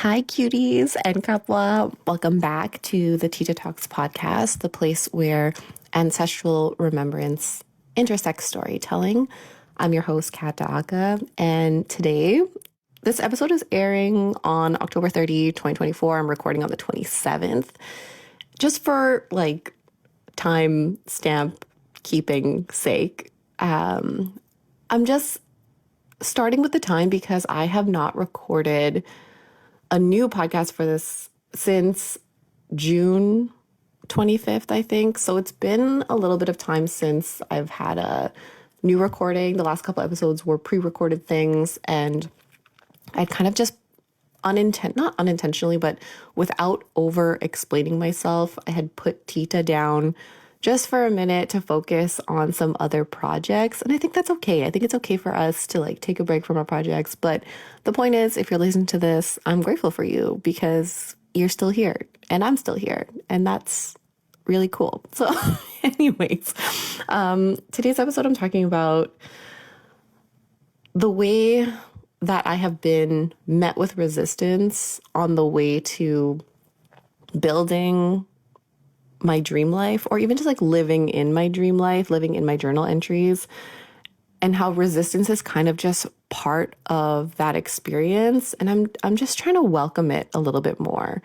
Hi, cuties and Kapwa. Welcome back to the Tita Talks podcast, the place where ancestral remembrance intersects storytelling. I'm your host, Daaca, and today, this episode is airing on October 30, 2024. I'm recording on the 27th. Just for time stamp keeping sake, I'm just starting with the time because I have not recorded a new podcast for this since June 25th, I think. So it's been a little bit of time since I've had a new recording. The last couple episodes were pre-recorded things, and I kind of just not unintentionally, but without over explaining myself, I had put Tita down just for a minute to focus on some other projects. And I think that's okay. I think it's okay for us to take a break from our projects. But the point is, if you're listening to this, I'm grateful for you because you're still here and I'm still here. And that's really cool. So anyways, today's episode, I'm talking about the way that I have been met with resistance on the way to building my dream life, or even just living in my dream life, living in my journal entries, and how resistance is kind of just part of that experience. And I'm just trying to welcome it a little bit more.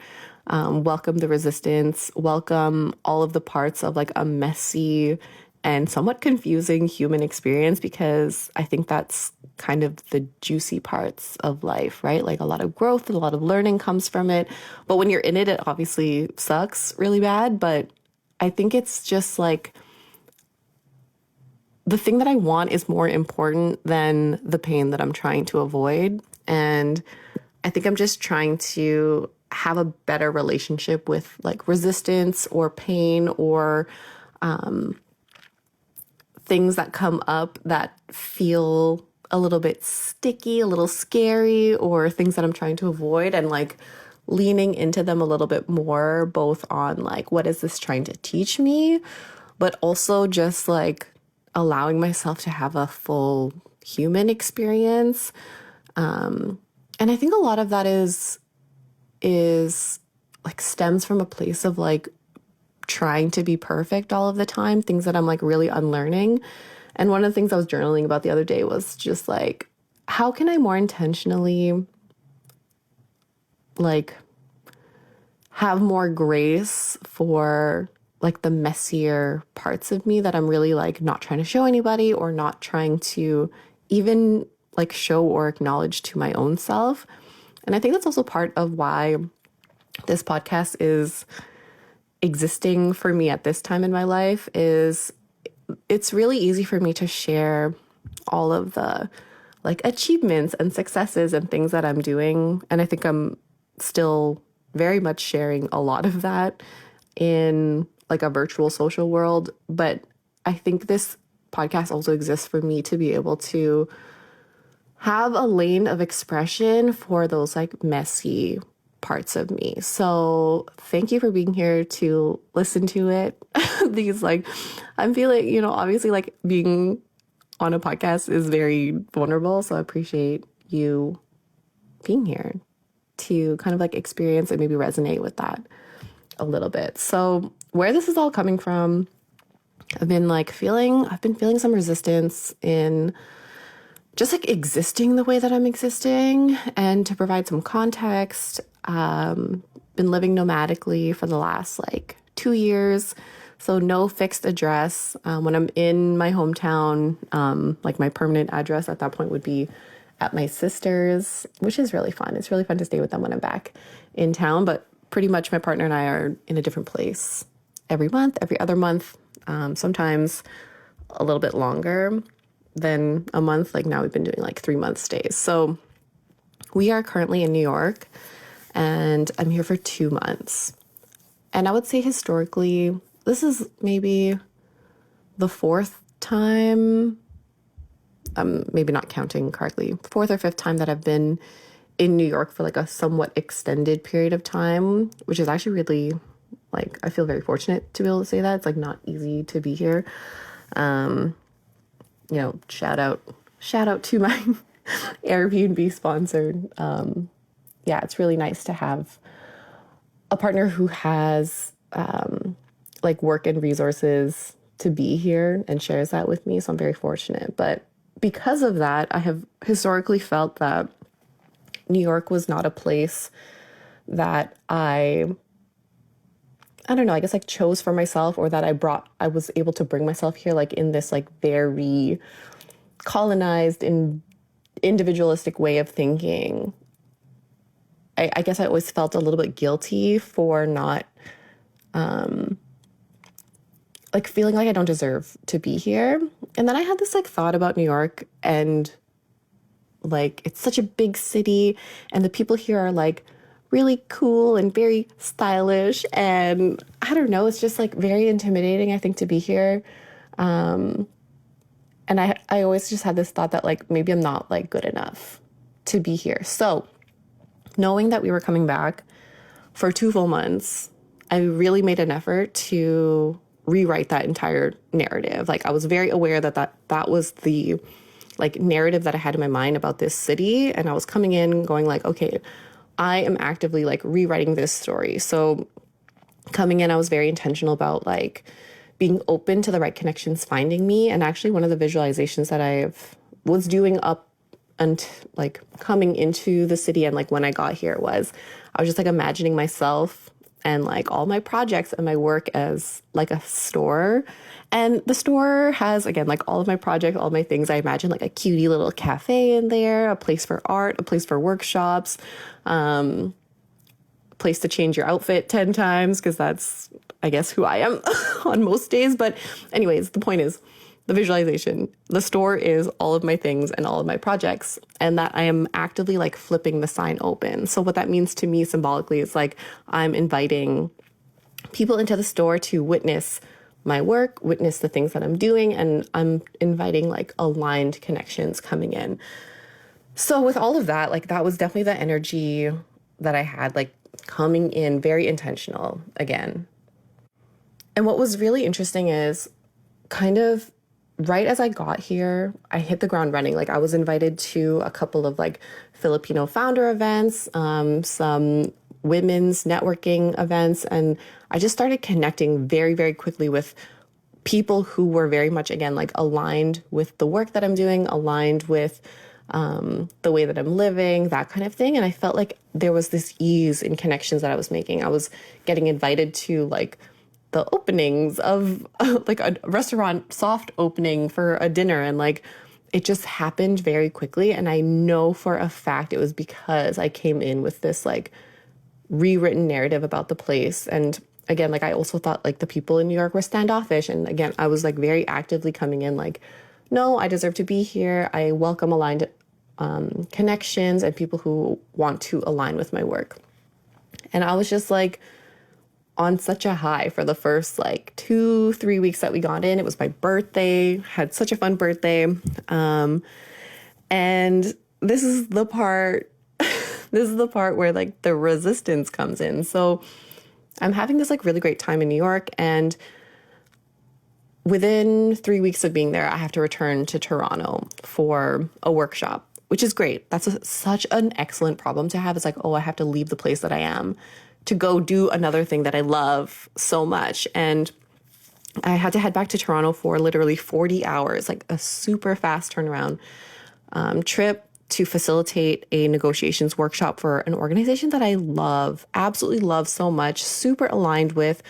Welcome the resistance, welcome all of the parts of a messy and somewhat confusing human experience, because I think that's kind of the juicy parts of life, right? A lot of growth and a lot of learning comes from it. But when you're in it, it obviously sucks really bad. But I think it's just the thing that I want is more important than the pain that I'm trying to avoid. And I think I'm just trying to have a better relationship with resistance or pain or things that come up that feel a little bit sticky, a little scary, or things that I'm trying to avoid, and leaning into them a little bit more, both on what is this trying to teach me, but also just allowing myself to have a full human experience. And I think a lot of that is stems from a place of trying to be perfect all of the time, things that I'm really really And one of the things I was journaling about the other day was just how can I more intentionally have more grace for the messier parts of me that I'm really not trying to show anybody, or not trying to even show or acknowledge to my own self. And I think that's also part of why this podcast is existing for me at this time in my life. Is it's really easy for me to share all of the achievements and successes and things that I'm doing. And I think I'm still very much sharing a lot of that in a virtual social world. But I think this podcast also exists for me to be able to have a lane of expression for those beMessy parts of me. So thank you for being here to listen to it. These I'm feeling, obviously being on a podcast is very vulnerable. So I appreciate you being here to kind of experience and maybe resonate with that a little bit. So where this is all coming from, I've been feeling some resistance in just existing the way that I'm existing. And to provide some context, been living nomadically for the last 2 years. So no fixed address. When I'm in my hometown, my permanent address at that point would be at my sister's, which is really fun. It's really fun to stay with them when I'm back in town. But pretty much my partner and I are in a different place every month, every other month, sometimes a little bit longer than a month. Now we've been doing 3-month stays. So we are currently in New York, and I'm here for 2 months. And I would say historically, this is maybe the 4th time, maybe not counting correctly, 4th or 5th time that I've been in New York for a somewhat extended period of time, which is actually really, I feel very fortunate to be able to say that. It's not easy to be here. Shout out to my Airbnb sponsored yeah, it's really nice to have a partner who has like work and resources to be here and shares that with me. So I'm very fortunate. But because of that, I have historically felt that New York was not a place that I don't know, I guess like chose for myself, or that I was able to bring myself here like in this like very colonized and individualistic way of thinking. I guess I always felt a little bit guilty for not like feeling like I don't deserve to be here. And then I had this like thought about New York, and like it's such a big city and the people here are like really cool and very stylish, and I don't know, it's just like very intimidating, I think, to be here. And I always just had this thought that like maybe I'm not like good enough to be here. So knowing that we were coming back for 2 full months, I really made an effort to rewrite that entire narrative. Like I was very aware that that was the like narrative that I had in my mind about this city. And I was coming in going like, okay, I am actively like rewriting this story. So coming in, I was very intentional about like being open to the right connections finding me. And actually one of the visualizations that I was doing up and like coming into the city and like when I got here was I was just like imagining myself and like all my projects and my work as like a store. And the store has, again, like all of my projects, all my things. I imagine like a cutie little cafe in there, a place for art, a place for workshops, a place to change your outfit 10 times, because that's, I guess, who I am on most days. But anyways, the point is, the visualization, the store is all of my things and all of my projects, and that I am actively like flipping the sign open. So what that means to me symbolically is like I'm inviting people into the store to witness my work, witness the things that I'm doing, and I'm inviting like aligned connections coming in. So with all of that, like that was definitely the energy that I had, like coming in very intentional again. And what was really interesting is kind of right as I got here, I hit the ground running. Like I was invited to a couple of like Filipino founder events, some women's networking events, and I just started connecting very, very quickly with people who were very much, again, like aligned with the work that I'm doing, aligned with the way that I'm living, that kind of thing. And I felt like there was this ease in connections that I was making. I was getting invited to like the openings of like a restaurant soft opening for a dinner, and like it just happened very quickly. And I know for a fact it was because I came in with this like rewritten narrative about the place. And again, like I also thought like the people in New York were standoffish, and again I was like very actively coming in like, no, I deserve to be here. I welcome aligned connections and people who want to align with my work. And I was just like on such a high for the first like 2-3 weeks that we got in. It was my birthday, had such a fun birthday. And this is the part, this is the part where like the resistance comes in. So I'm having this like really great time in New York, and within 3 weeks of being there, I have to return to Toronto for a workshop, which is great. That's such an excellent problem to have. It's like, oh, I have to leave the place that I am to go do another thing that I love so much. And I had to head back to Toronto for literally 40 hours, like a super fast turnaround trip to facilitate a negotiations workshop for an organization that I love, absolutely love so much, super aligned with.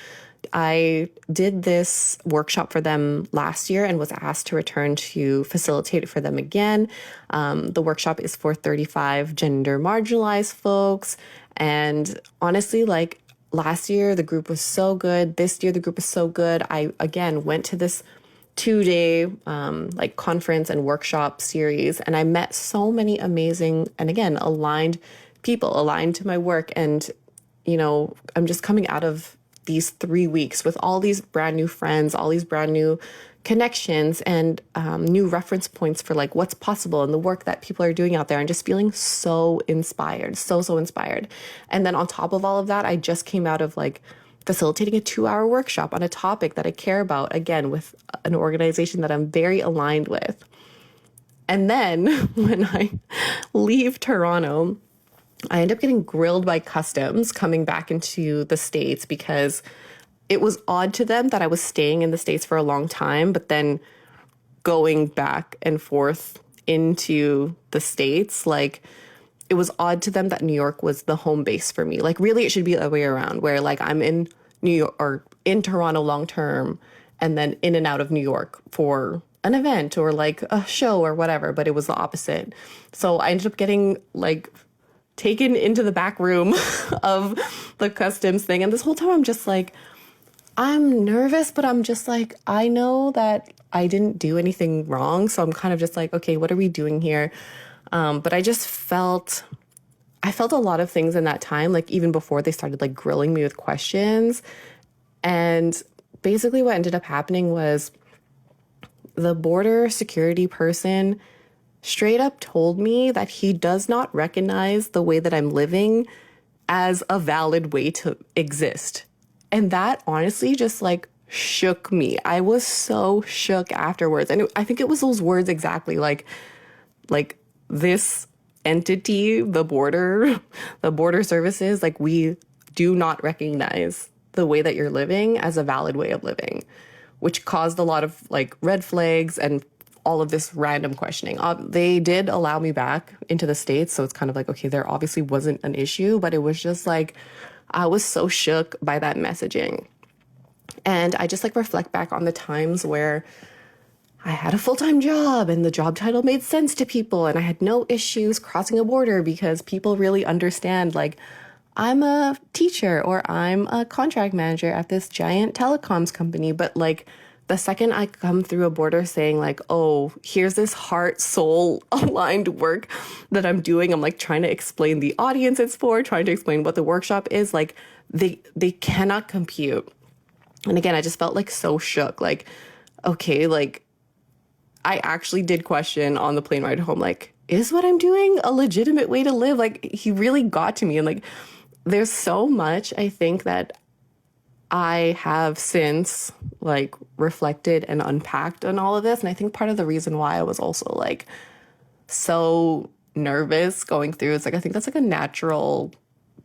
I did this workshop for them last year and was asked to return to facilitate it for them again. The workshop is for 35 gender marginalized folks. And honestly, like last year, the group was so good. This year, the group is so good. I, again, went to this 2-day like conference and workshop series, and I met so many amazing and, again, aligned people, aligned to my work. And, you know, I'm just coming out of these 3 weeks with all these brand new friends, all these brand new connections, and new reference points for like what's possible and the work that people are doing out there, and just feeling so inspired, so inspired. And then on top of all of that, I just came out of like facilitating a 2-hour workshop on a topic that I care about, again, with an organization that I'm very aligned with. And then when I leave Toronto, I ended up getting grilled by customs coming back into the States because it was odd to them that I was staying in the States for a long time, but then going back and forth into the States, like it was odd to them that New York was the home base for me. Like really it should be the other way around where like I'm in New York or in Toronto long term and then in and out of New York for an event or like a show or whatever, but it was the opposite. So I ended up getting like taken into the back room of the customs thing. And this whole time I'm just like, I'm nervous, but I'm just like, I know that I didn't do anything wrong. So I'm kind of just like, okay, what are we doing here? But I felt a lot of things in that time, like even before they started like grilling me with questions. And basically what ended up happening was the border security person straight up told me that he does not recognize the way that I'm living as a valid way to exist. And that honestly just like shook me. I was so shook afterwards. And I think it was those words exactly like this entity, the border services, like we do not recognize the way that you're living as a valid way of living, which caused a lot of like red flags and all of this random questioning. They did allow me back into the States. So it's kind of like, okay, there obviously wasn't an issue, but it was just like, I was so shook by that messaging. And I just like reflect back on the times where I had a full-time job and the job title made sense to people and I had no issues crossing a border because people really understand like I'm a teacher or I'm a contract manager at this giant telecoms company. But like the second I come through a border saying like, oh, here's this heart, soul aligned work that I'm doing. I'm like trying to explain the audience it's for, trying to explain what the workshop is. Like they cannot compute. And again, I just felt like so shook. Like, okay, like I actually did question on the plane ride home, like, is what I'm doing a legitimate way to live? Like he really got to me. And like, there's so much I think that I have since like reflected and unpacked on all of this. And I think part of the reason why I was also like so nervous going through is like, I think that's like a natural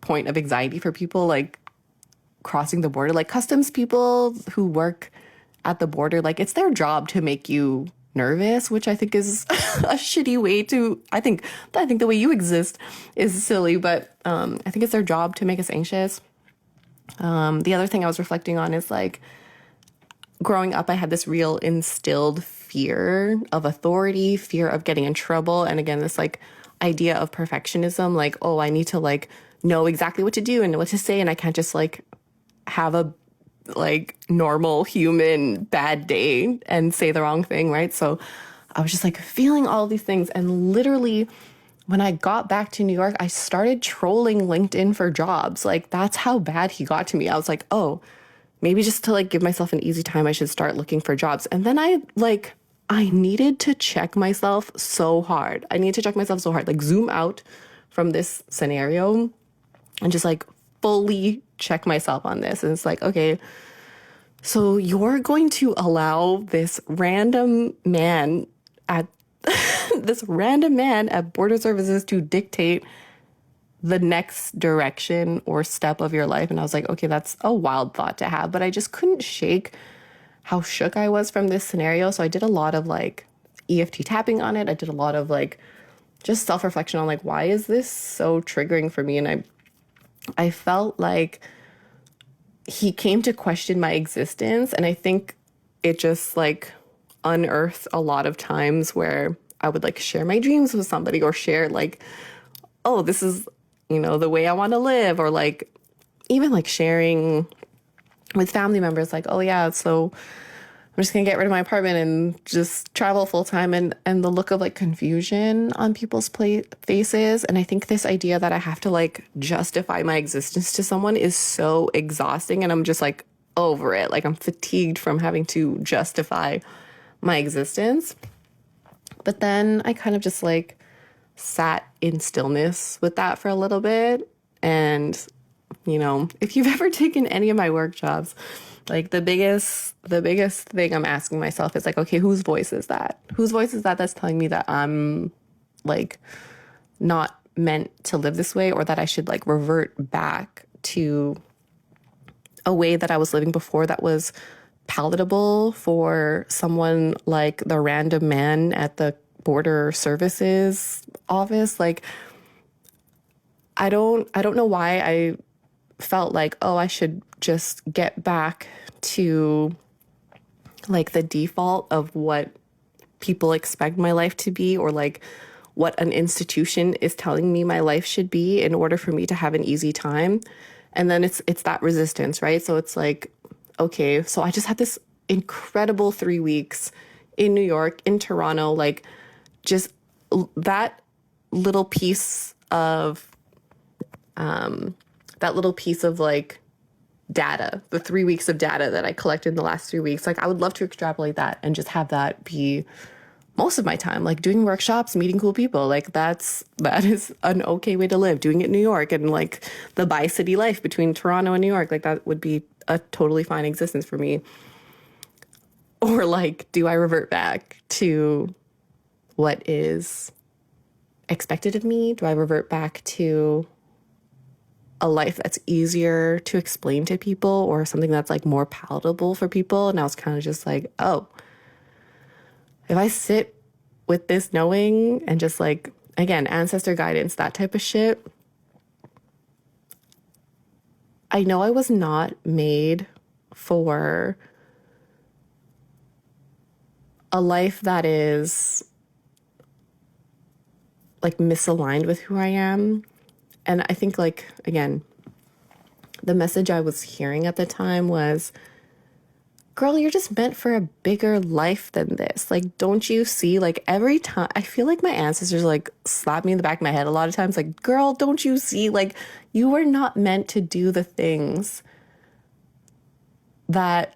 point of anxiety for people like crossing the border, like customs people who work at the border, like it's their job to make you nervous, which I think is a shitty way to, I think the way you exist is silly, but I think it's their job to make us anxious. The other thing I was reflecting on is like growing up, I had this real instilled fear of authority, fear of getting in trouble. And again, this like idea of perfectionism, like, oh, I need to like know exactly what to do and what to say. And I can't just like have a like normal human bad day and say the wrong thing, right? So I was just like feeling all these things. And literally when I got back to New York, I started trolling LinkedIn for jobs. Like that's how bad he got to me. I was like, oh, maybe just to like give myself an easy time, I should start looking for jobs. And then I needed to check myself so hard. Like zoom out from this scenario and just like fully check myself on this. And it's like, okay, so you're going to allow this random man at Border Services to dictate the next direction or step of your life. And I was like, okay, that's a wild thought to have, but I just couldn't shake how shook I was from this scenario. So I did a lot of like EFT tapping on it. I did a lot of like just self-reflection on like, why is this so triggering for me? And I felt like he came to question my existence. And I think it just like unearthed a lot of times where I would like share my dreams with somebody or share like, oh, this is, the way I want to live, or like even like sharing with family members, like, oh yeah, so I'm just gonna get rid of my apartment and just travel full time, and the look of like confusion on people's faces. And I think this idea that I have to like justify my existence to someone is so exhausting, and I'm just like over it. Like I'm fatigued from having to justify my existence. But then I kind of just like sat in stillness with that for a little bit. And, if you've ever taken any of my workshops, like the biggest thing I'm asking myself is like, okay, whose voice is that? Whose voice is that that's telling me that I'm like not meant to live this way, or that I should like revert back to a way that I was living before that was palatable for someone like the random man at the border services office. Like, I don't know why I felt like, oh, I should just get back to like the default of what people expect my life to be, or like what an institution is telling me my life should be in order for me to have an easy time. And then it's that resistance, right? So it's like, okay, so I just had this incredible 3 weeks in New York, in Toronto, like just that little piece of like data, the 3 weeks of data that I collected in the last 3 weeks. Like, I would love to extrapolate that and just have that be most of my time, like doing workshops, meeting cool people. Like that is an okay way to live, doing it in New York, and like the bi-city life between Toronto and New York. Like that would be a totally fine existence for me. Or like, do I revert back to what is expected of me? Do I revert back to a life that's easier to explain to people, or something that's like more palatable for people? And I was kind of just like, oh, if I sit with this knowing and just like, again, ancestor guidance, that type of shit, I know I was not made for a life that is like misaligned with who I am. And I think, like, again, the message I was hearing at the time was, girl, you're just meant for a bigger life than this. Like, don't you see? Like, every time, I feel like my ancestors like slap me in the back of my head a lot of times. Like, girl, don't you see? Like, you were not meant to do the things that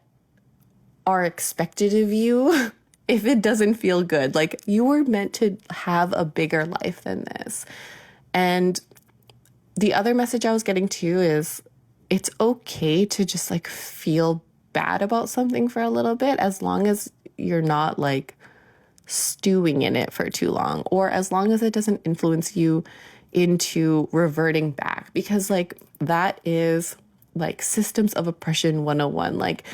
are expected of you if it doesn't feel good. Like, you were meant to have a bigger life than this. And the other message I was getting too is, it's okay to just like feel bad about something for a little bit, as long as you're not like stewing in it for too long, or as long as it doesn't influence you into reverting back. Because like, that is like systems of oppression 101. Like,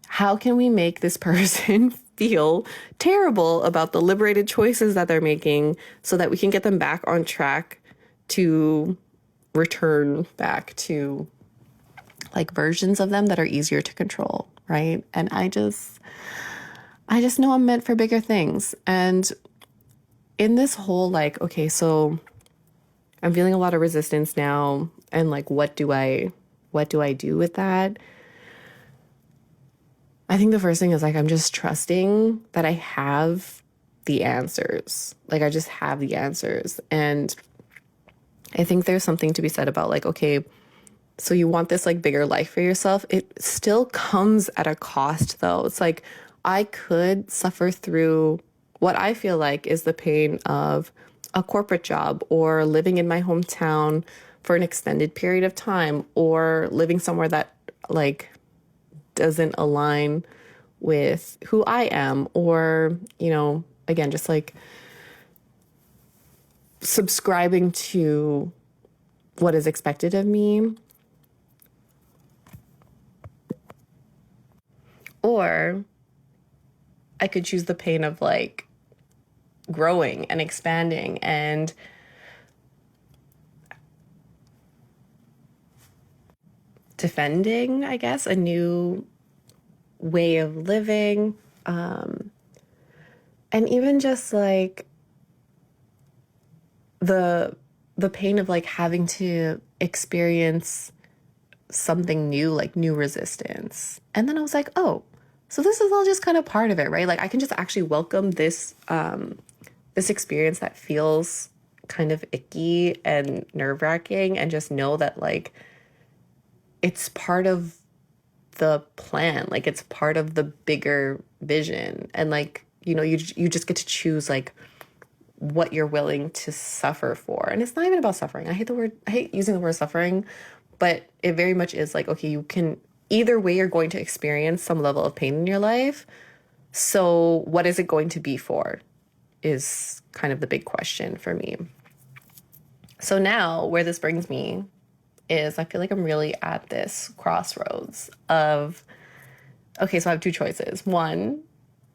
how can we make this person feel terrible about the liberated choices that they're making, so that we can get them back on track to return back to like versions of them that are easier to control, right? And I just know I'm meant for bigger things. And in this whole like, okay, so I'm feeling a lot of resistance now, and like, what do I do with that? I think the first thing is like, I'm just trusting that I have the answers. Like, I just have the answers. And I think there's something to be said about like, okay, so you want this like bigger life for yourself. It still comes at a cost though. It's like, I could suffer through what I feel like is the pain of a corporate job, or living in my hometown for an extended period of time, or living somewhere that like doesn't align with who I am, or, you know, again, just like subscribing to what is expected of me. Or I could choose the pain of like growing and expanding and defending, I guess, a new way of living. And even just like the pain of like having to experience something new, like new resistance. And then I was like, oh, so this is all just kind of part of it, right? Like, I can just actually welcome this this experience that feels kind of icky and nerve-wracking, and just know that like it's part of the plan, like it's part of the bigger vision. And like, you know, you just get to choose like what you're willing to suffer for. And it's not even about suffering. I hate using the word suffering, but it very much is like, okay, you can, either way, you're going to experience some level of pain in your life. So what is it going to be for is kind of the big question for me. So now where this brings me is I feel like I'm really at this crossroads of, okay, so I have two choices. One,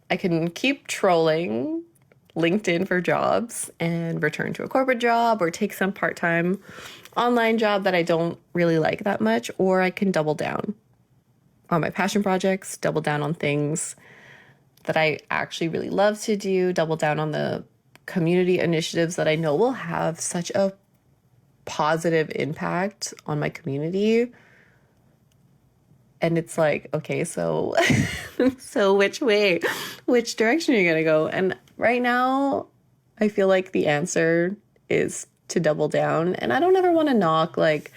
I can keep trolling LinkedIn for jobs and return to a corporate job or take some part-time online job that I don't really like that much, or I can double down on my passion projects, double down on things that I actually really love to do, double down on the community initiatives that I know will have such a positive impact on my community. And it's like, okay, so so which way, which direction are you gonna go? And right now, I feel like the answer is to double down. And I don't ever want to knock like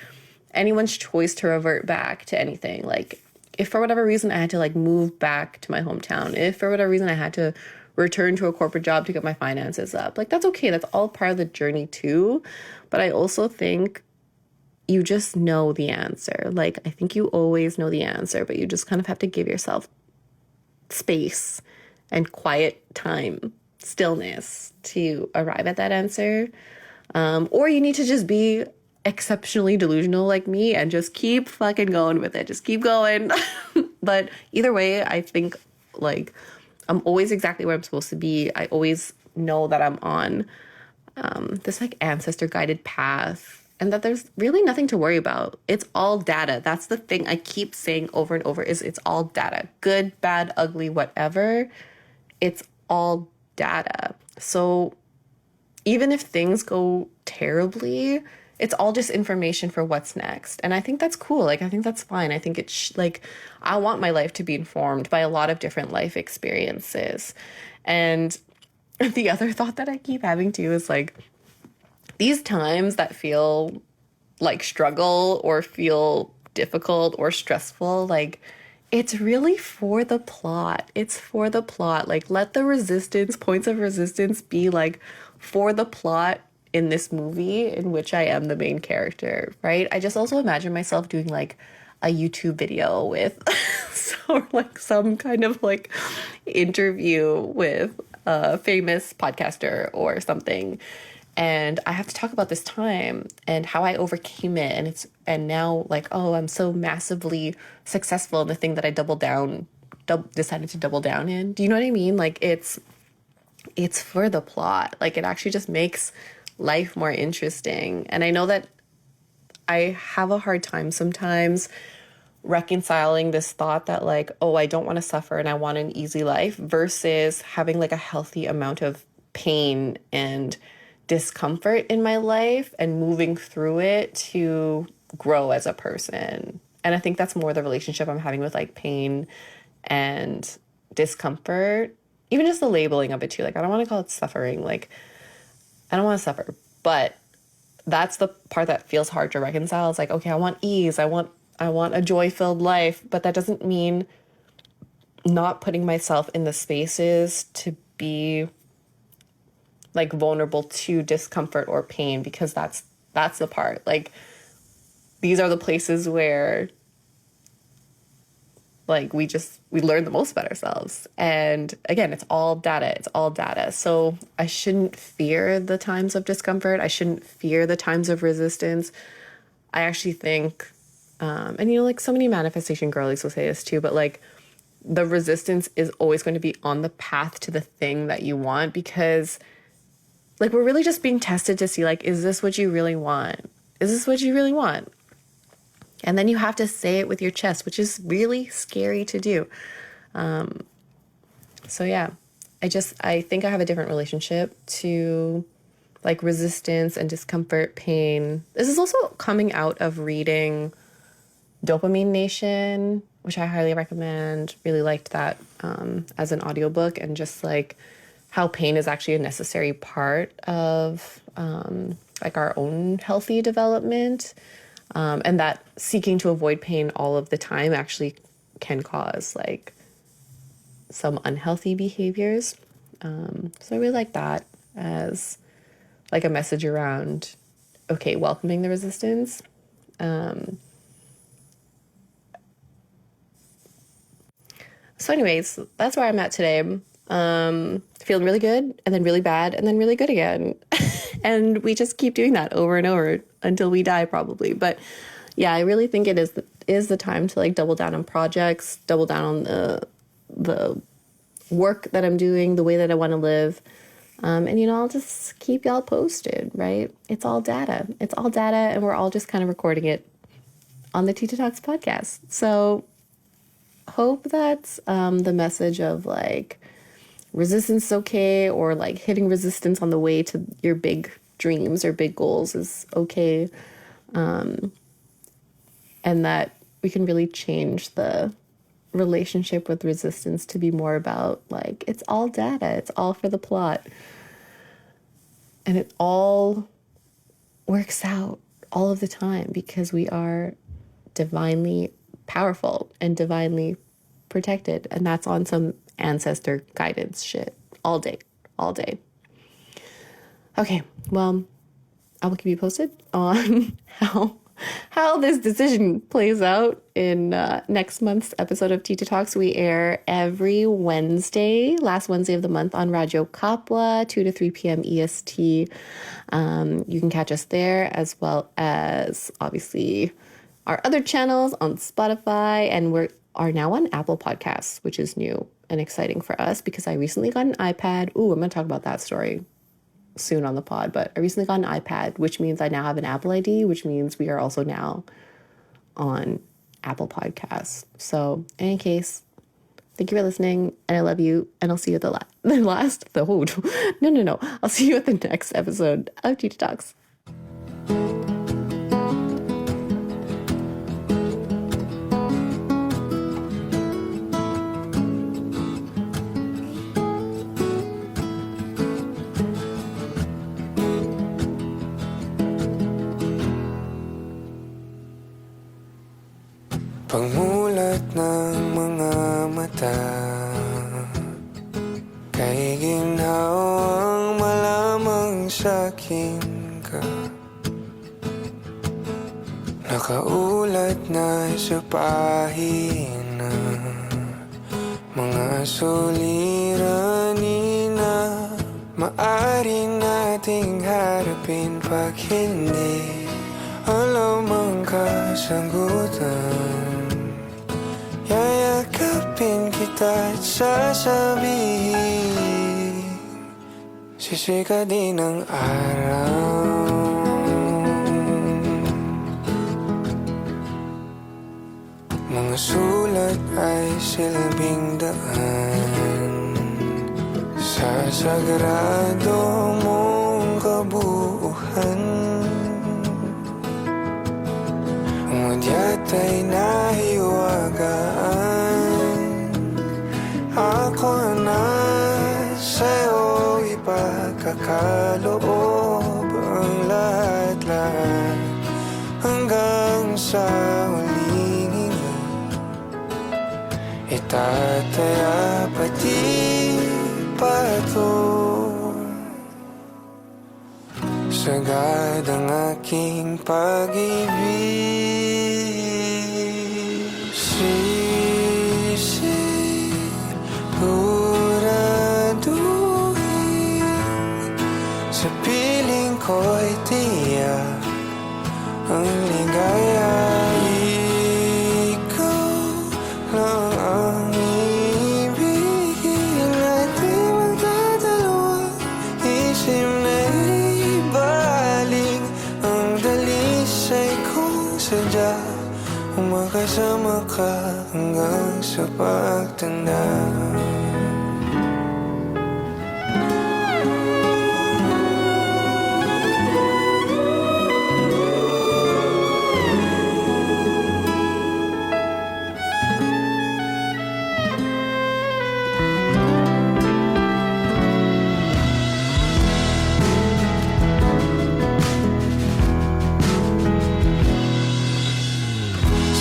anyone's choice to revert back to anything. Like if for whatever reason I had to like move back to my hometown, if for whatever reason I had to return to a corporate job to get my finances up, like that's okay. That's all part of the journey too. But I also think you just know the answer. Like, I think you always know the answer, but you just kind of have to give yourself space and quiet time, stillness to arrive at that answer. Or you need to just be exceptionally delusional like me and just keep fucking going with it. Just keep going. But either way, I think like I'm always exactly where I'm supposed to be. I always know that I'm on this like ancestor guided path and that there's really nothing to worry about. It's all data. That's the thing I keep saying over and over is it's all data. Good, bad, ugly, whatever. It's all data. So even if things go terribly, it's all just information for what's next. And I think that's cool. Like, I think that's fine. I think it's like, I want my life to be informed by a lot of different life experiences. And the other thought that I keep having too is like, these times that feel like struggle or feel difficult or stressful, like it's really for the plot. It's for the plot. Like let the resistance, points of resistance be like for the plot in this movie in which I am the main character, right? I just also imagine myself doing like a YouTube video with so like some kind of like interview with a famous podcaster or something. And I have to talk about this time and how I overcame it. And now like, oh, I'm so massively successful in the thing that I decided to double down in. Do you know what I mean? Like it's for the plot. Like it actually just makes life more interesting. And I know that I have a hard time sometimes reconciling this thought that like, oh, I don't want to suffer and I want an easy life versus having like a healthy amount of pain and discomfort in my life and moving through it to grow as a person. And I think that's more the relationship I'm having with like pain and discomfort, even just the labeling of it too. Like, I don't want to call it suffering. Like, I don't want to suffer, but that's the part that feels hard to reconcile. It's like, okay, I want ease. I want a joy-filled life, but that doesn't mean not putting myself in the spaces to be like vulnerable to discomfort or pain, because that's the part. Like these are the places where like we learn the most about ourselves. And again, it's all data. So I shouldn't fear the times of discomfort. I shouldn't fear the times of resistance. I actually think and you know, like so many manifestation girlies will say this too, but like the resistance is always going to be on the path to the thing that you want, because like we're really just being tested to see like, is this what you really want? Is this what you really want? And then you have to say it with your chest, which is really scary to do. So yeah, I think I have a different relationship to like resistance and discomfort, pain. This is also coming out of reading Dopamine Nation, which I highly recommend. Really liked that as an audiobook, and just like how pain is actually a necessary part of like our own healthy development, and that seeking to avoid pain all of the time actually can cause like some unhealthy behaviors. So I really like that as like a message around, okay, welcoming the resistance. So anyways, that's where I'm at today. Feeling really good and then really bad and then really good again. And we just keep doing that over and over until we die, probably. But yeah, I really think it is the time to like double down on projects, double down on the work that I'm doing, the way that I want to live. And, you know, I'll just keep y'all posted, right? It's all data. It's all data, and we're all just kind of recording it on the Tita Talks podcast. So hope that the message of like resistance is okay, or like hitting resistance on the way to your big dreams or big goals is okay. And that we can really change the relationship with resistance to be more about like, it's all data, it's all for the plot. And it all works out all of the time because we are divinely powerful and divinely protected. And that's on some ancestor guidance shit all day, all day. Okay, well, I will keep you posted on how this decision plays out in next month's episode of Tita Talks. We air every Wednesday, last Wednesday of the month on Radyo Kapwa, 2 to 3 p.m. EST. You can catch us there, as well as obviously our other channels on Spotify, and we are now on Apple Podcasts, which is new and exciting for us because I recently got an iPad. Ooh, I'm going to talk about that story soon on the pod, but I recently got an iPad, which means I now have an Apple ID, which means we are also now on Apple Podcasts. So in any case, thank you for listening, and I love you, and I'll see you at I'll see you at the next episode of Tita Talks. Pagmulat ng mga mata, kay ginhawang malamang sa'kin ka. Nakaulat na sa pahina, mga suliranin na maaari nating harapin pag hindi alam ang kasagutan. Yayakapin kita at sasabihin, sisikat din ang araw. Mga sulat ay silbing daan sa sagrado mong kabuuhan. Umudyat ay nahiwagaan, ako na sa'yo ipagkakaloob ang lahat-lahat hanggang sa huling hinga. Itataya pati pato, sagad ang aking pag-ibig. Sisiguraduhin sa piling ko'y tiyak ang ligaya. Ikaw lang ang ibigin at di magdadalawang isip na ibalik ang dalisay kong sadya. Makasama ka hanggang sa pagtanda.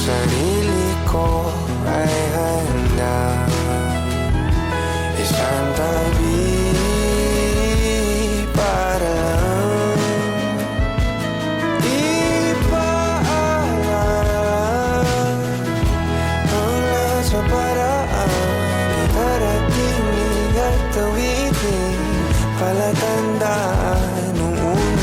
Sarili ko ay handa, isang tabi para lang ipaalam ang lahat sa paraan. Itarating at tawitin, palatandaan nung una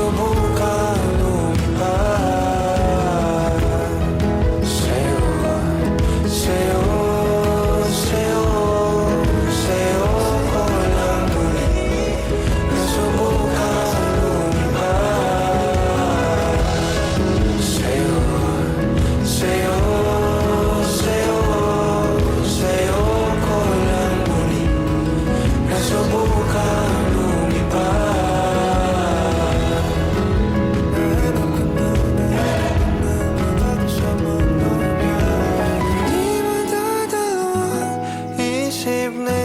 nasubukan lumipad. Sa'yo, sa'yo, sa'yo, sa'yo ko lang muli nasubukan lumipad. Sa'yo, sa'yo, sa'yo, sa'yo ko lang muli nasubukan lumipad. Di madadalawang isip na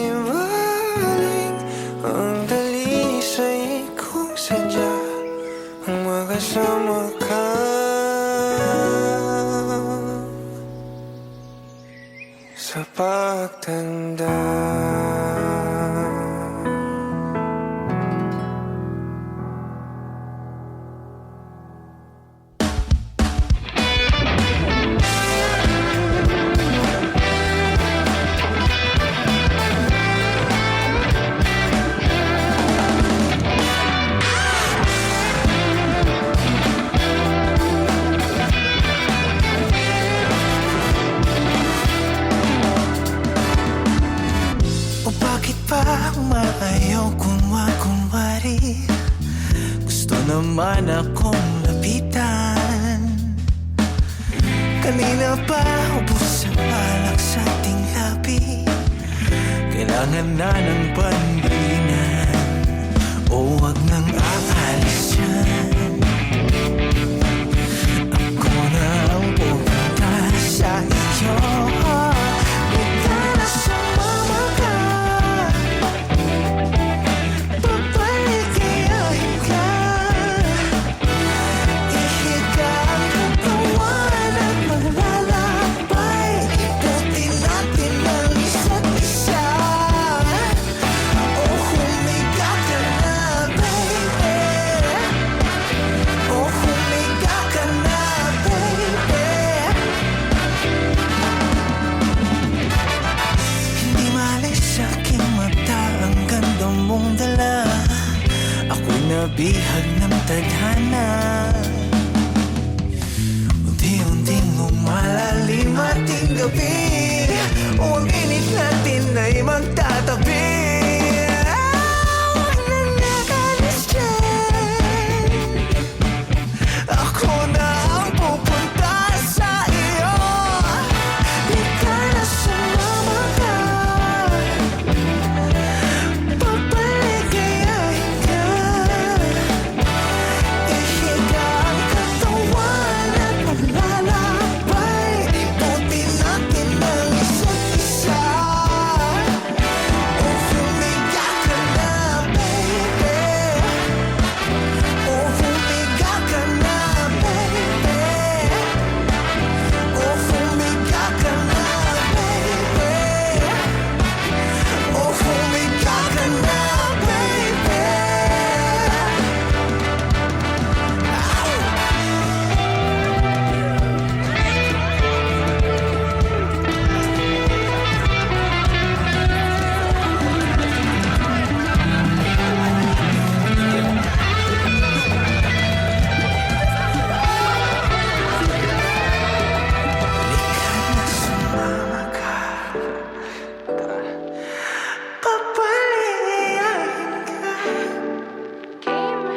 ibalik ang dalisay kung sadya ang makasama ka sa pagtanda. O bakit pa umaayaw kung makunwari? Gusto naman akong lapitan. Kanina pa ubos ang balak sa ating labi. Kailangan na ng panlinan. O wag nang aalis yan. Ako na ang pupunta sa iyo. Ika na sumama ka. Papaligayahin ka. Ihiga ang katawan at maglalakbay. Buti natin ang isa't isa. Oh, humiga ka na, baby. Oh, humiga ka na, baby. Hindi malis sa aking mata ang ganda mong dala. Ako'y nabihag ng tadhana. Unti-unting lumalalim ating gabi. O ang init natin ay magtatabi. Huwag na nakalis dyan. Ako na ang pupunta sa iyo. Ika na sumama ka. Papaligayahin ka. Ihiga ang katawan at maglalakbay. Buti natin ang isa't isa. Oh, humiga ka na, baby. Oh, humiga ka na, baby. Oh, humiga ka na, baby. Oh, humiga ka na, baby. Sumama ka. Papaligayahin ka.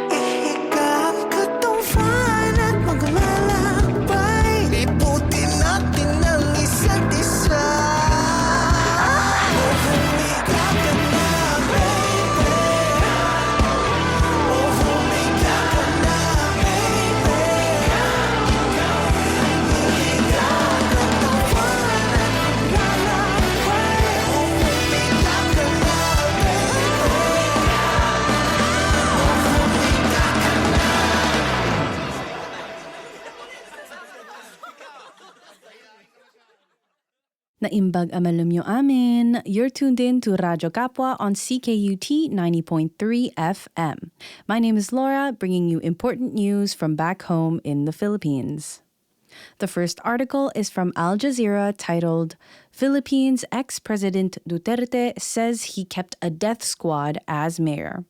Ihiga ang katawan at maglalakbay. Liputin natin ang isa't isa. Oh, humiga ka na, baby. Oh, humiga ka na, baby. Ihiga ang katawan at maglalakbay. Oh, humiga ka na, Naimbag amalumyo amin. You're tuned in to Radyo Kapwa on CKUT 90.3 FM. My name is Laura, bringing you important news from back home in the Philippines. The first article is from Al Jazeera titled, Philippines ex-President Duterte says he kept a death squad as mayor.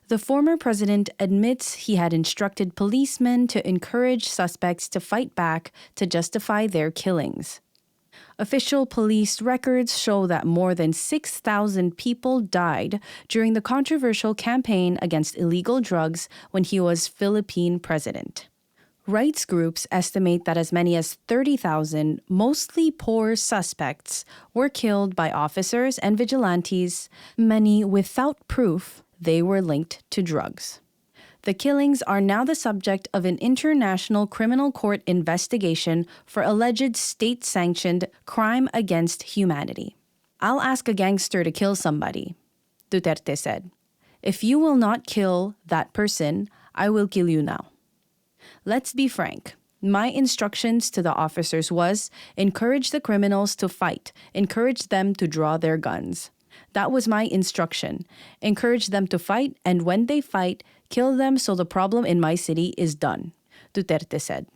The former president admits he had instructed policemen to encourage suspects to fight back to justify their killings. Official police records show that more than 6,000 people died during the controversial campaign against illegal drugs when he was Philippine president. Rights groups estimate that as many as 30,000, mostly poor suspects, were killed by officers and vigilantes, many without proof they were linked to drugs. The killings are now the subject of an international criminal court investigation for alleged state-sanctioned crime against humanity. "I'll ask a gangster to kill somebody," Duterte said. "If you will not kill that person, I will kill you now." Let's be frank. My instructions to the officers was encourage the criminals to fight, encourage them to draw their guns. That was my instruction. Encourage them to fight, and when they fight, kill them so the problem in my city is done, Duterte said.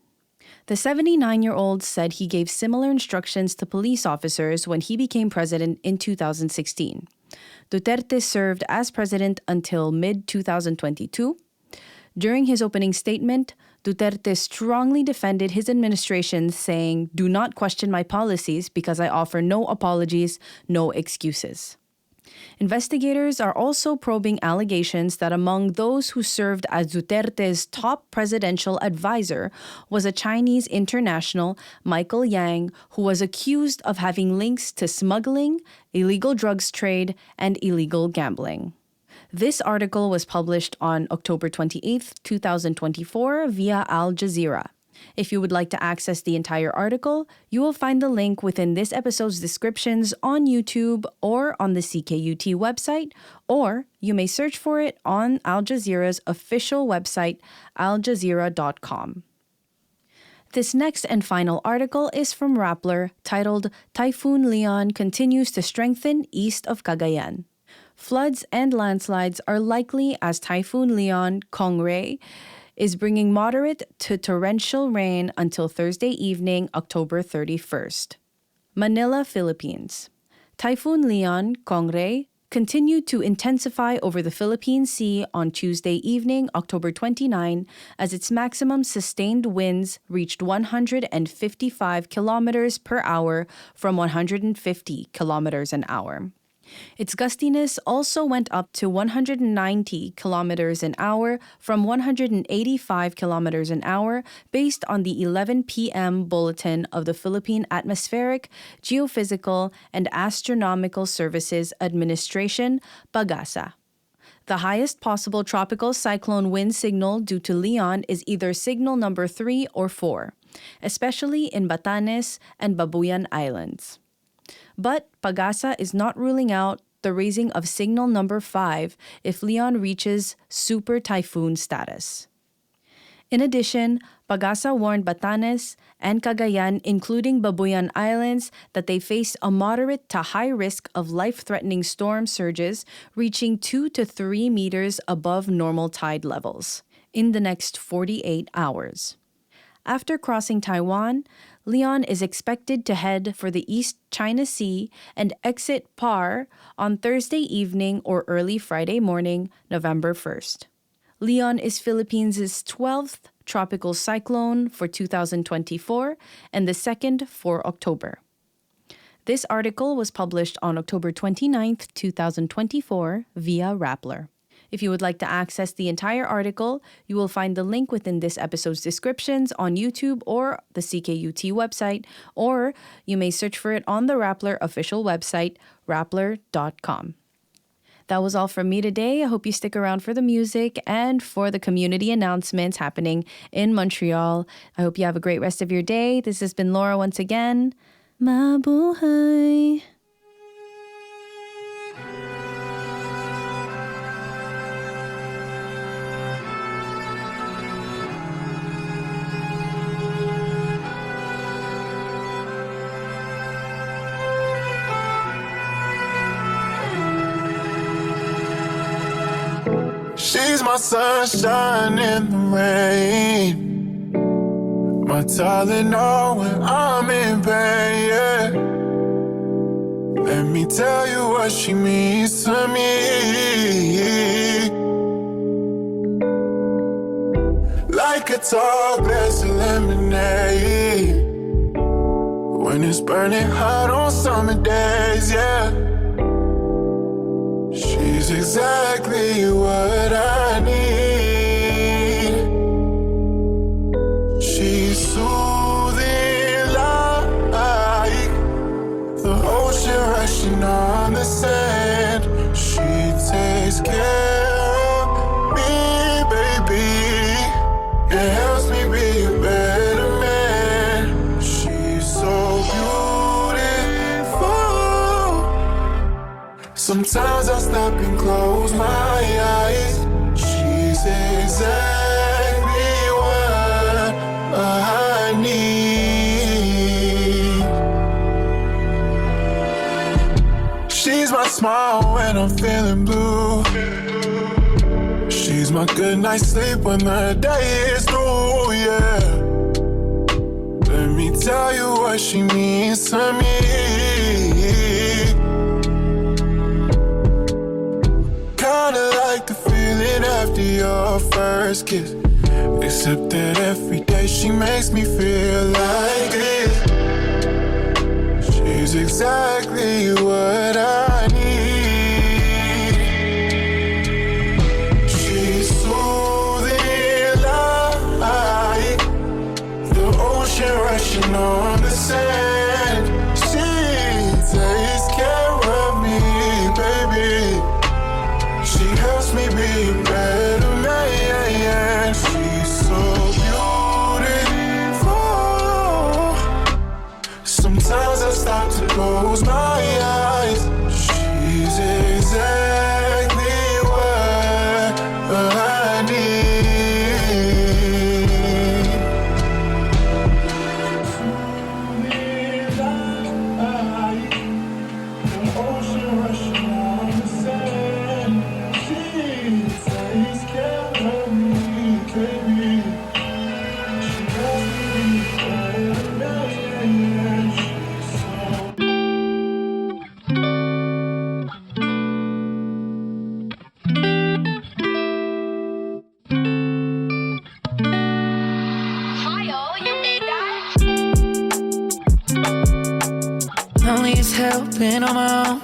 The 79-year-old said he gave similar instructions to police officers when he became president in 2016. Duterte served as president until mid-2022. During his opening statement, Duterte strongly defended his administration, saying, "Do not question my policies because I offer no apologies, no excuses." Investigators are also probing allegations that among those who served as Duterte's top presidential advisor was a Chinese international, Michael Yang, who was accused of having links to smuggling, illegal drugs trade, and illegal gambling. This article was published on October 28, 2024 via Al Jazeera. If you would like to access the entire article, you will find the link within this episode's descriptions on YouTube or on the CKUT website, or you may search for it on Al Jazeera's official website, aljazeera.com. This next and final article is from Rappler, titled "Typhoon Leon Continues to Strengthen East of Cagayan." Floods and landslides are likely as Typhoon Leon Kongray is bringing moderate to torrential rain until Thursday evening, October 31st. Manila, Philippines. Typhoon Leon Kongray continued to intensify over the Philippine Sea on Tuesday evening, October 29, as its maximum sustained winds reached 155 kilometers per hour from 150 kilometers an hour. Its gustiness also went up to 190 kilometers an hour from 185 kilometers an hour based on the 11 p.m. bulletin of the Philippine Atmospheric, Geophysical, and Astronomical Services Administration, PAGASA. The highest possible tropical cyclone wind signal due to Leon is either signal number 3 or 4, especially in Batanes and Babuyan Islands. But PAGASA is not ruling out the raising of signal number 5 if Leon reaches super typhoon status. In addition, PAGASA warned Batanes and Cagayan, including Babuyan Islands, that they face a moderate to high risk of life-threatening storm surges reaching 2 to 3 meters above normal tide levels in the next 48 hours. After crossing Taiwan, Leon is expected to head for the East China Sea and exit PAR on Thursday evening or early Friday morning, November 1st. Leon is Philippines' 12th tropical cyclone for 2024 and the second for October. This article was published on October 29th, 2024 via Rappler. If you would like to access the entire article, you will find the link within this episode's descriptions on YouTube or the CKUT website, or you may search for it on the Rappler official website, rappler.com. That was all from me today. I hope you stick around for the music and for the community announcements happening in Montreal. I hope you have a great rest of your day. This has been Laura once again. Mabuhay! She's my sunshine in the rain, my Tylenol when I'm in pain, yeah. Let me tell you what she means to me. a tall glass of lemonade. When it's burning hot on summer days, yeah. She's exactly what I need. She's soothing like the ocean rushing on the sand. She takes care of me, baby. It helps me be a better man. She's so beautiful. Sometimes I stop and close my eyes. She's exactly what I need. She's my smile when I'm feeling blue. She's my good night's sleep when the day is through, yeah. Let me tell you what she means to me. Kinda like the feeling after your first kiss, except that every day she makes me feel like this. She's exactly what I need. She's soothing like the ocean rushing on the sand. She takes care of me, baby. She helps me be a better man. She's so beautiful. Sometimes I stop to close my eyes. She's exactly what I need. The ocean rushing on the sand. She takes care of me, baby. She helps me be a better man. She's so Lonely as hell, been on my own.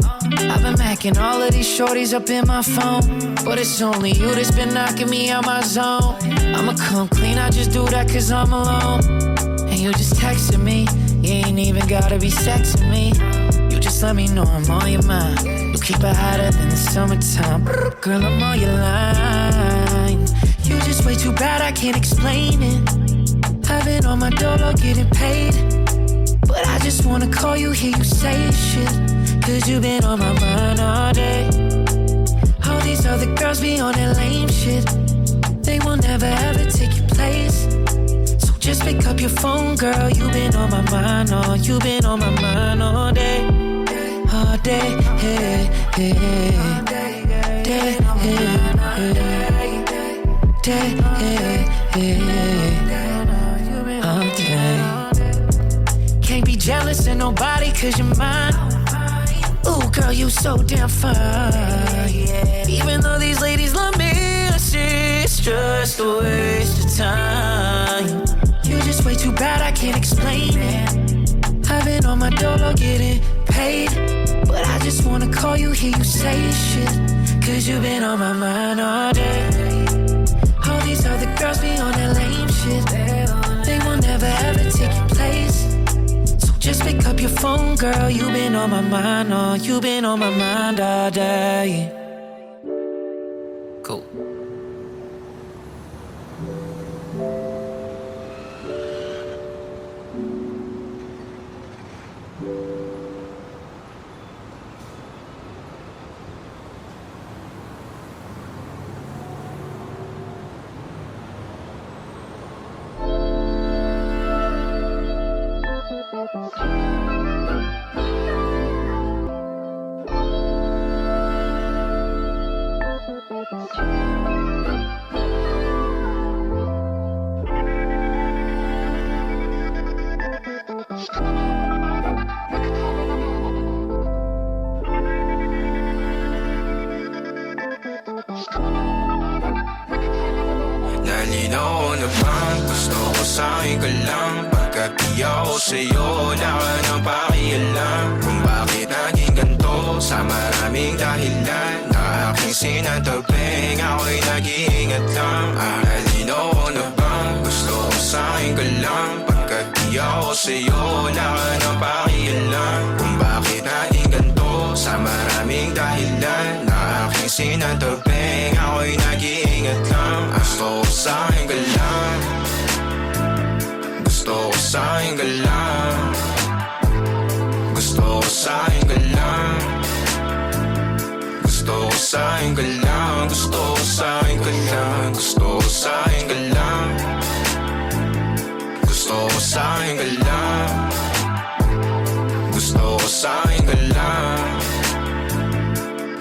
I've been macking all of these shorties up in my phone, but it's only you that's been knocking me out my zone. I'ma come clean, I just do that cause I'm alone. And you just texting me, you ain't even gotta be sexing me. You just let me know I'm on your mind. You keep it hotter than the summertime. Girl, I'm on your line. You just way too bad, I can't explain it. I've been on my dolo getting paid, but I just wanna call you, hear you say shit, cause you been on my mind all day. All these other girls be on that lame shit. They will never ever take your place. So just pick up your phone, girl. You been on my mind, oh, you been on my mind all day. All day, hey, hey, day, hey, hey, day, hey, all day. Can't be jealous of nobody cause you're mine. Ooh, girl, you so damn fine. Even though these ladies love me, it's just a waste of time. You're just way too bad, I can't explain it. I've been on my dolo getting paid, but I just wanna call you, hear you say shit, cause you been on my mind all day. All these other girls be on that lame shit. They will never ever take your place. Just pick up your phone, girl. You been on my mind, oh, you been on my mind all day. Cool. Halinaw na bang gusto ko sa'kin ka lang? Pagkat di ako sa'yo, wala ka nang pakialam. Kung bakit naging ganito sa maraming dahilan na aking sinataping, ako'y nag-iingat lang. Halinaw na bang gusto ko sa'kin ka lang? Pagkat di ako sa'yo, wala ka nang pakialam. Kung bakit naging ganito sa maraming dahilan na aking sinataping, ako'y nag-iingat lang. Gusto ko sa'kin ka lang. Gusto ko sa'kin ka lang. Gusto ko sa'kin ka lang. Gusto ko sa'kin ka lang. Gusto ko sa'kin ka lang. Gusto ko sa'kin ka lang. Gusto ko sa'kin ka lang. Gusto ko sa'kin ka lang.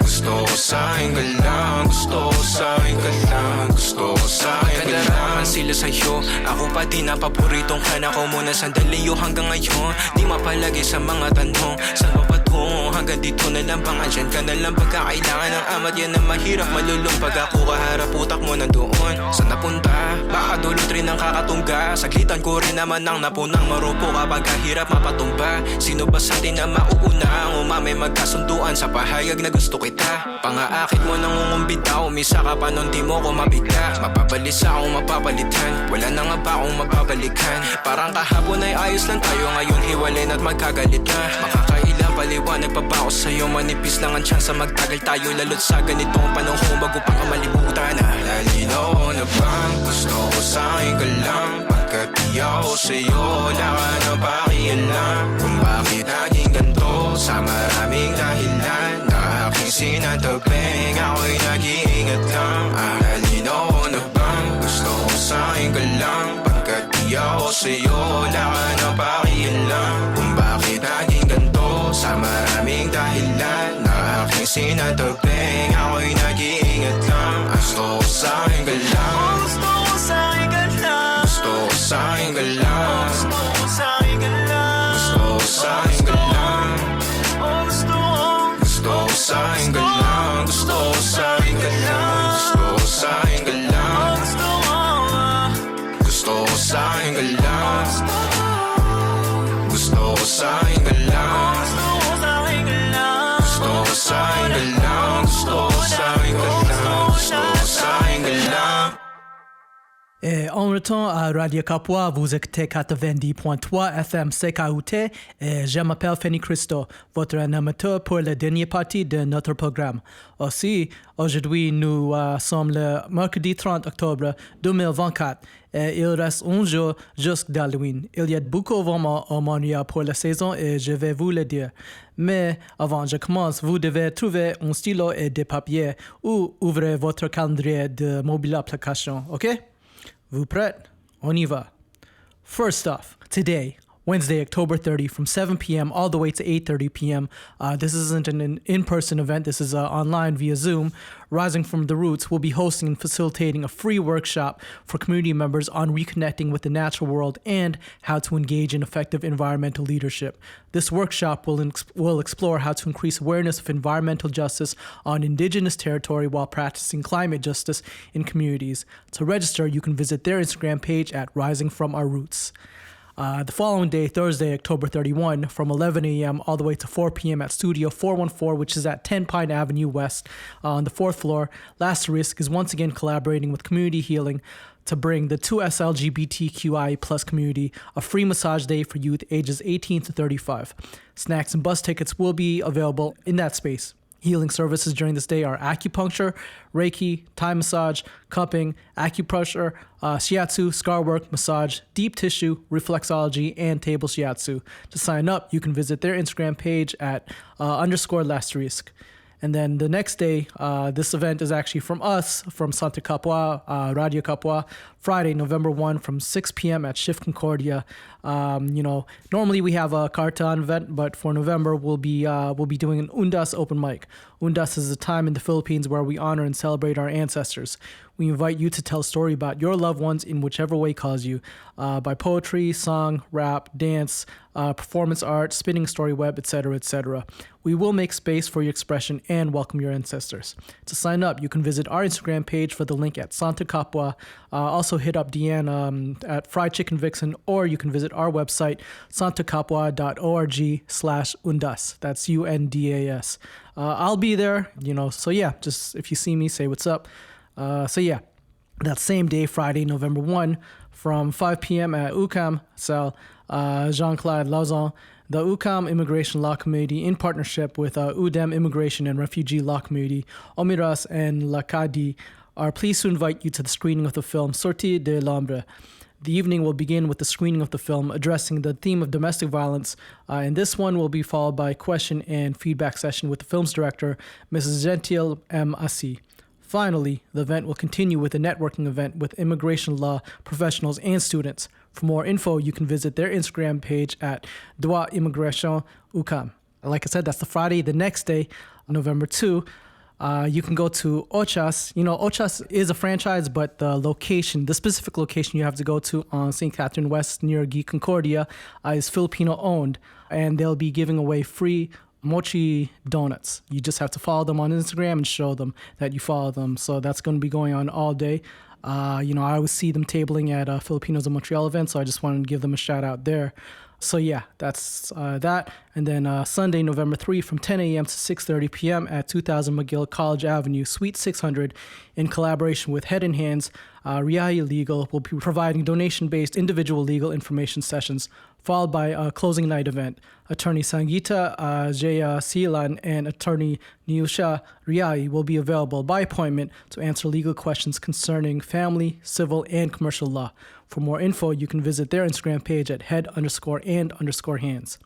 Gusto ko sa'kin ka lang. Gusto ko sa'kin ka lang. Gusto ko sa'kin ka lang. Sila sa'yo, ako pati na paboritong ka na ko muna sandali hanggang ngayon. Di mapalagi sa mga tanong, saan mo patungo? Hanggang dito na lang bang andyan ka na lang pagkakailangan ng amat? Yan ang mahirap malulong pag ako kaharap utak mo nandoon. Saan napunta? Baka dulot rin ang kakatungga. Saglitan ko rin naman ang napunang marupo kapag kahirap mapatumba. Sino ba sa atin na mauuna ang umamay magkasunduan sa pahayag na gusto kita? Pangaakit mo nang umumbita, umisa ka pa nun di mo ko mabigla. Mapapalis akong mapapalitan, wala na nga ba akong mapabalikan? Parang kahapon ay ayos lang tayo, ngayon hiwalay na't magkagalit na. Makakailang paliwanag pa ba ako sa'yo? Manipis lang ang tsansa magtagal tayo, lalo't sa ganitong panahon bago pa ka malibutan na. Lalinaw na bang gusto ko sa'kin ka lang? Pagkat di ako sa'yo, wala ka nang pakialam. Kung bakit naging ganito sa maraming dahilan na aking sinataping, ako'y nag-iingat lang. Lalinaw na bang gusto ko sa'kin ka lang? Pagkat di ako sa'yo, wala ka nang pakialam. Kung bakit naging ganito sa maraming dahilan na aking sinataping, ako'y nag-iingat lang. Gusto ko sa'kin ka lang. Gusto ko sa'kin ka lang. Gusto ko sa'kin ka lang. Gusto ko sa'kin ka lang. Gusto ko sa'kin ka lang. Gusto ko sa'kin ka lang. Gusto ko sa'kin ka lang. Gusto ko sa'kin ka lang. Gusto ko sa'kin ka lang. Gusto ko sa'kin ka lang. Gusto ko sa'kin ka lang. Gusto ko sa'kin ka lang. Gusto ko sa'kin ka lang. Et on retourne à Radio Kapwa, vous écoutez 90.3 FM CKUT et je m'appelle Fanny Christo, votre animateur pour la dernière partie de notre programme. Aussi, aujourd'hui, nous sommes le mercredi 30 octobre 2024 et il reste un jour jusqu'Halloween. Il y a beaucoup d'événements au Montréal pour la saison et je vais vous le dire. Mais avant je commence, vous devez trouver un stylo et des papiers ou ouvrez votre calendrier de mobile application, ok? Vous prêts? On y va. First off, today, Wednesday, October 30, from 7 p.m. all the way to 8:30 p.m. This isn't an in-person event. This is online via Zoom. Rising from the Roots will be hosting and facilitating a free workshop for community members on reconnecting with the natural world and how to engage in effective environmental leadership. This workshop will explore how to increase awareness of environmental justice on Indigenous territory while practicing climate justice in communities. To register, you can visit their Instagram page at Rising From Our Roots. The following day, Thursday, October 31, from 11 a.m. all the way to 4 p.m. at Studio 414, which is at 10 Pine Avenue West on the 4th floor, Last Risk is once again collaborating with Community Healing to bring the 2S LGBTQI plus community a free massage day for youth ages 18 to 35. Snacks and bus tickets will be available in that space. Healing services during this day are acupuncture, Reiki, Thai massage, cupping, acupressure, shiatsu, scar work, massage, deep tissue, reflexology, and table shiatsu. To sign up, you can visit their Instagram page at _Lasterisk. And then the next day, this event is actually from us, from Santa Kapwa, Radio Kapwa, Friday, November 1 from 6 p.m. at Shift Concordia. Normally we have a Kartan event, but for November we'll be doing an Undas open mic. Undas is a time in the Philippines where we honor and celebrate our ancestors. We invite you to tell a story about your loved ones in whichever way calls you, by poetry, song, rap, dance, performance art, spinning story web, etc., etc. We will make space for your expression and welcome your ancestors. To sign up, you can visit our Instagram page for the link at Santa Kapwa. Also hit up Deanne at Fried Chicken Vixen, or you can visit our website, santacapwa.org/undas. That's UNDAS. I'll be there, so yeah, just if you see me, say what's up. So yeah, that same day, Friday, November 1, from 5 p.m. at UQAM, cell Jean-Claude Lauzon, the UQAM Immigration Law Committee, in partnership with UDEM Immigration and Refugee Law Committee, Omiras and Lakadi, are pleased to invite you to the screening of the film Sortie de l'Ombre. The evening will begin with the screening of the film addressing the theme of domestic violence, and this one will be followed by a question and feedback session with the film's director, Mrs. Gentile M. Assi. Finally, the event will continue with a networking event with immigration law professionals and students. For more info, you can visit their Instagram page at Droit Immigration UQAM. Like I said, that's the Friday. The next day, November 2, you can go to Ochas. Ochas is a franchise, but the specific location you have to go to on St. Catherine West near Guy Concordia is Filipino owned, and they'll be giving away free mochi donuts. You just have to follow them on Instagram and show them that you follow them. So that's going to be going on all day. I always see them tabling at Filipinos in Montreal events, so I just wanted to give them a shout out there. So yeah, that's that. And then Sunday, November 3, from 10 a.m. to 6:30 p.m. at 2000 McGill College Avenue, Suite 600, in collaboration with Head and Hands, Riahi Legal will be providing donation-based individual legal information sessions, followed by a closing night event. Attorney Sangita Jaya Silan and Attorney Niusha Riahi will be available by appointment to answer legal questions concerning family, civil, and commercial law. For more info, you can visit their Instagram page at head_and_hands.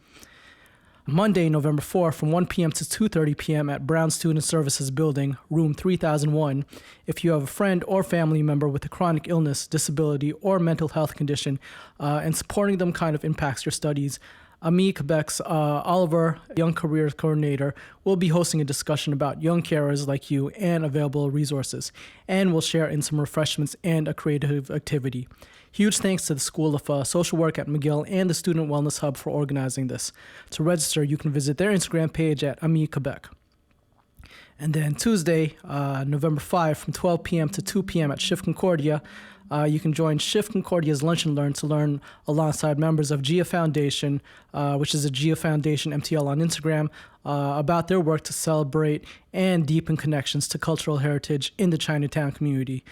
Monday, November 4, from 1 p.m. to 2:30 p.m. at Brown Student Services Building, room 3001. If you have a friend or family member with a chronic illness, disability, or mental health condition, and supporting them kind of impacts your studies, Ami Quebec's Oliver, Young Careers Coordinator, will be hosting a discussion about young carers like you and available resources, and will share in some refreshments and a creative activity. Huge thanks to the School of Social Work at McGill and the Student Wellness Hub for organizing this. To register, you can visit their Instagram page at Ami Quebec. And then Tuesday, November 5, from 12 p.m. to 2 p.m. at Shift Concordia, you can join Shift Concordia's Lunch and Learn to learn alongside members of GIA Foundation, which is a GIA Foundation MTL on Instagram, about their work to celebrate and deepen connections to cultural heritage in the Chinatown community.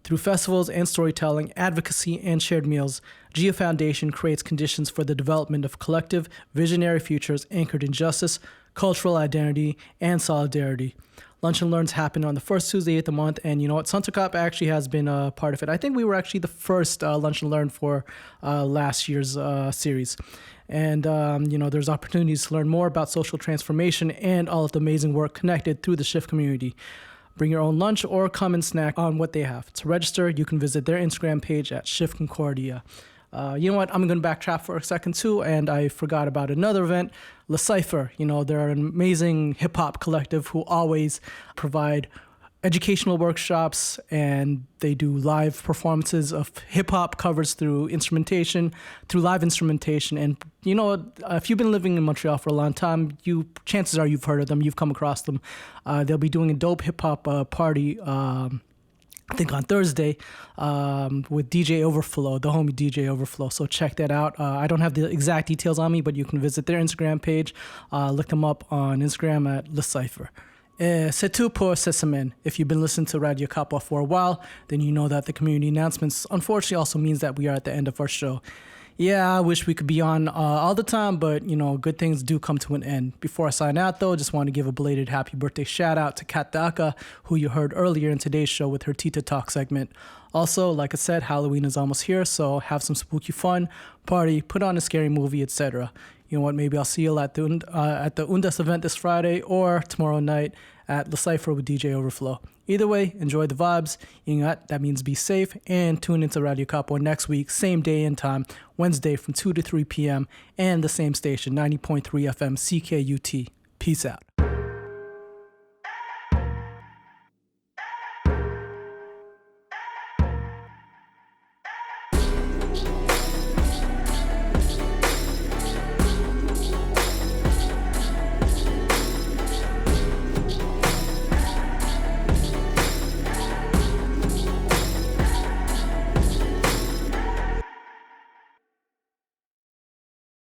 Through festivals and storytelling, advocacy, and shared meals, GIA Foundation creates conditions for the development of collective, visionary futures anchored in justice, cultural identity, and solidarity. Lunch and Learns happen on the first Tuesday of the month, and you know what? Santa Kapwa actually has been a part of it. I think we were actually the first Lunch and Learn for last year's series. And, there's opportunities to learn more about social transformation and all of the amazing work connected through the Shift community. Bring your own lunch or come and snack on what they have. To register, you can visit their Instagram page at Shift Concordia. You know what? I'm going to backtrack for a second too, and I forgot about another event, Le Cypher. They're an amazing hip-hop collective who always provide educational workshops, and they do live performances of hip-hop covers through live instrumentation. And if you've been living in Montreal for a long time, chances are you've heard of them, you've come across them. They'll be doing a dope hip-hop party, I think on Thursday, with DJ Overflow, the homie DJ Overflow. So check that out. I don't have the exact details on me, but you can visit their Instagram page. Look them up on Instagram at Le Cypher. C'est tout pour cette semaine. If you've been listening to Radio Kapwa for a while, then you know that the community announcements unfortunately also means that we are at the end of our show. Yeah, I wish we could be on all the time, but, good things do come to an end. Before I sign out, though, just want to give a belated happy birthday shout-out to Kat Daaca, who you heard earlier in today's show with her Tita Talks segment. Also, like I said, Halloween is almost here, so have some spooky fun, party, put on a scary movie, etc. You know what, maybe I'll see you at the Undas event this Friday or tomorrow night at Le Cypher with DJ Overflow. Either way, enjoy the vibes. Ingat, that means be safe, and tune into Radio Kapwa next week, same day and time, Wednesday from 2 to 3 p.m. and the same station, 90.3 FM CKUT. Peace out.